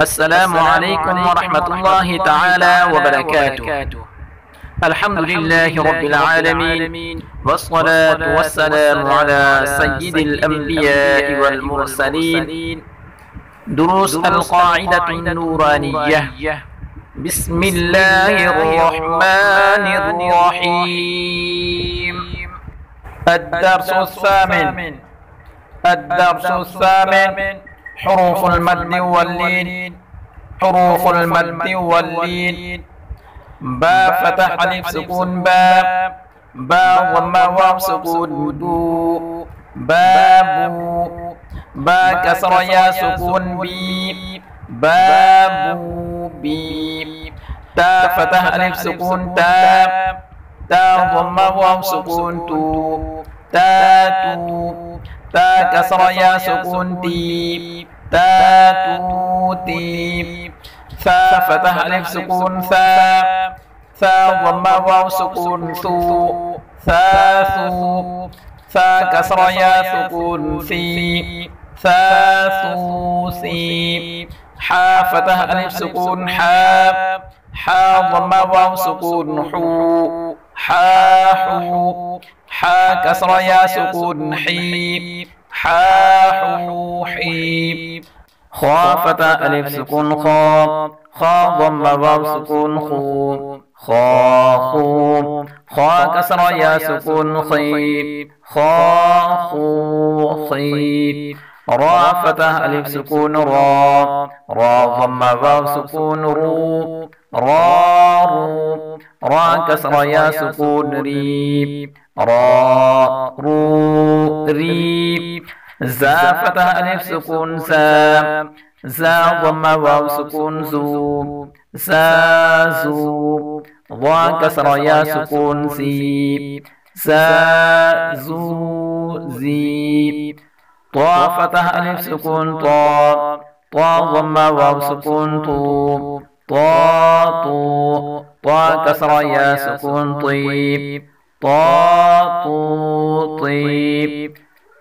السلام عليكم ورحمة الله تعالى وبركاته. الحمد لله رب العالمين، والصلاة والسلام على سيد الأنبياء والمرسلين. دروس القاعدة النورانية. بسم الله الرحمن الرحيم. الدرس الثامن حروف المد واللين. حروف المد واللين: با فتح ألف سكون با ضم واو سكون دو بابو. با كسر يا سكون بي بابو بي. تا فتح ألف سكون تا ضم واو سكون تو تاتو. تا كسر يا سكون تي تاتوتي. ثا فتح ألف سكون ثا ضم واو سكون ثو ثاثو. ثا كسر يا سكون ثي ثاثوثي. حا فتح ألف سكون حا ضم واو سكون حو حاحو. حا كسر يا سكون حي حاحوحي. خا فتح ألف سكون خا ضم واو سكون خو خاخو. خا كسر يا سكون خي خاخوخي. را فتح ألف سكون را ضم واو سكون رو رارو. را كسر يا سكون ري رو ري. زا فتح ألف سكون زا ضم واو سكون زو زازو. ضا كسر يا سكون زي زازو زي. طا فتح ألف سكون طا ضم واو سكون طو طاطو. طا كسر يا سكون طي طاطوطي.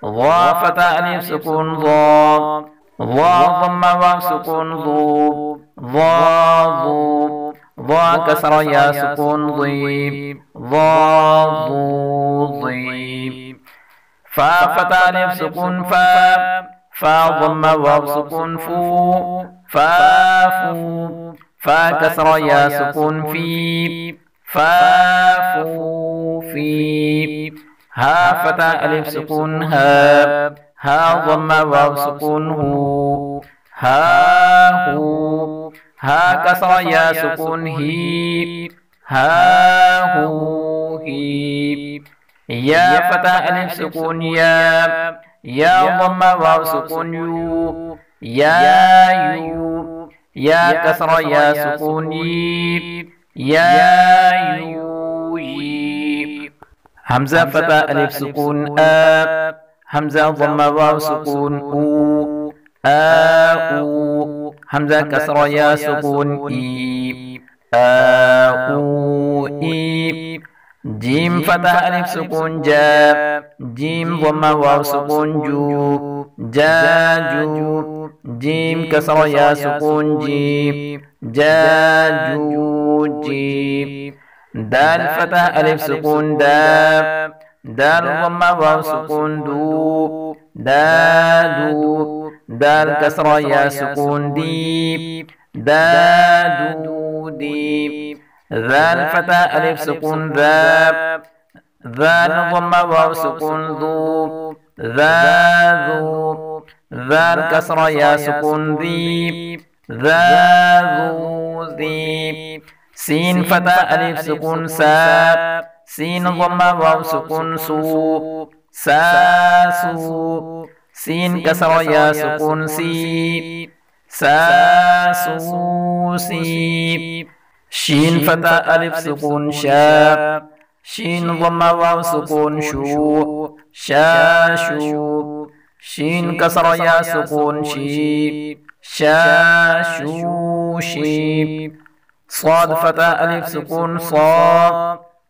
ضا فتح ألف سكون ضا ضم واو سكون ضو ضاضو. ضا كسر يا سكون ضي ضاضوضي. فا فتح ألف سكون فا ضم واو سكون فو فافو. فا كسر يا سكون في فافوفي. ها فتح ألف سكون ها ضم واو سكون هو هاهو. ها كسر يا سكون هي هاهوهي. يا فتح ألف سكون يا ضم واو سكون يو يو. يا كسر يا سكون يا يوي. همزة فتح ألف سكون همزة ضم واو سكون أو. همزة كسر يا سكون إي. جيم فتح ألف سكون جيم ضم واو سكون جو جاجو. جيم كسر يا سكون جاجوجي. دال فتح ألف سكون دال ضم واو سكون دو دادو. دال كسر يا سكون دادودي. ذال فتح ألف سكون ذال ضم واو سكون ذو ذاذو. ذال كسر يا سكون ذاذو ذي. سين فتح ألف سكون سين ضم واو سكون ساسو. سين كسر يا سكون ساسوسي. شين فتح ألف سكون شين ضم واو سكون شاشو. شين كسر يا سكون شاشوشي. صاد فتح ألف سكون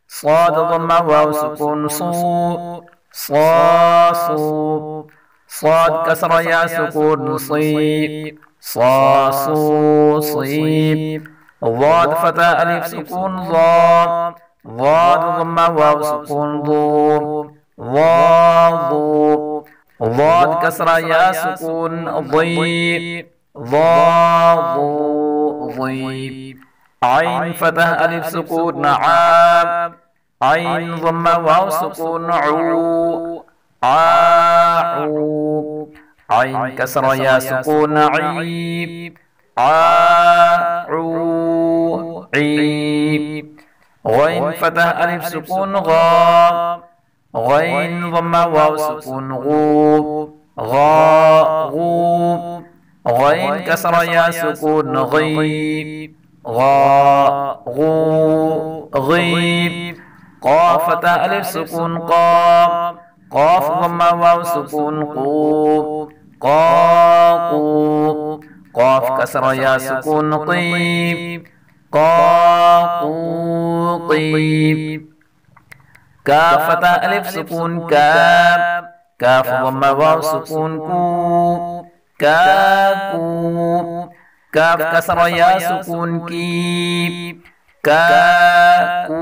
صاد ضم واو سكون صاصو. صاد كسر يا سكون صا صو صيب ضاد فتاء ألف سكون ضاد ضاد ضمة واو سكون ضو ضاد ضاد كسرة يا سكون ضي ضاد ضيب عين فتح ألف سكون عاب عين ضمة واو سكون عو عاعو عين كسرة يا سكون عيب عاعو عيب غين فتح ألف سكون غا غين ضمة واو سكون غو غو غين كسرة يا سكون غيب غو غيب قاف فتح ألف سكون قاف قاف ضمة واو سكون قو قاقو قاف كسرة يا سكون طيب قاقو طيب كاف فتح ألف سكون كاف كاف ضمة واو سكون كو كاكو كاف كسرة يا سكون كيب كاكو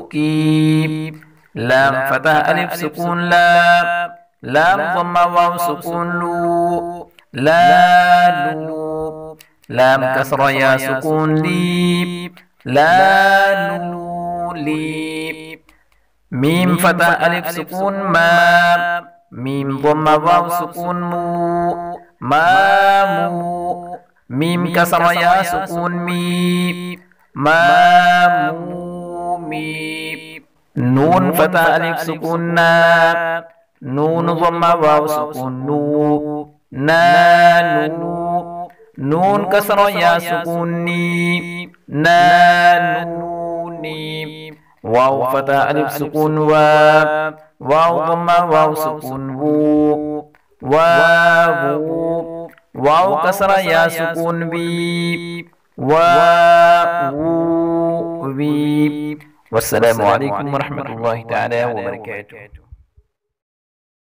كيب لام فتح ألف سكون لام لام ضمة واو سكون لو لا لو لام كسرة يا سكون ليب لا لو ليب ميم فتح ألف سكون ما ميم ضمة واو سكون مو ما مو ميم كسرة يا سكون مي ما مو مي نون فتح ألف سكون نا نون ضمة واو سكون نو نا نو نون كسرة يا سكون ني نا نو ني واو فتح ألف سكون واو واو ضمة واو سكون وو واو واو كسرة يا سكون بي واو بي. والسلام عليكم ورحمة الله تعالى وبركاته.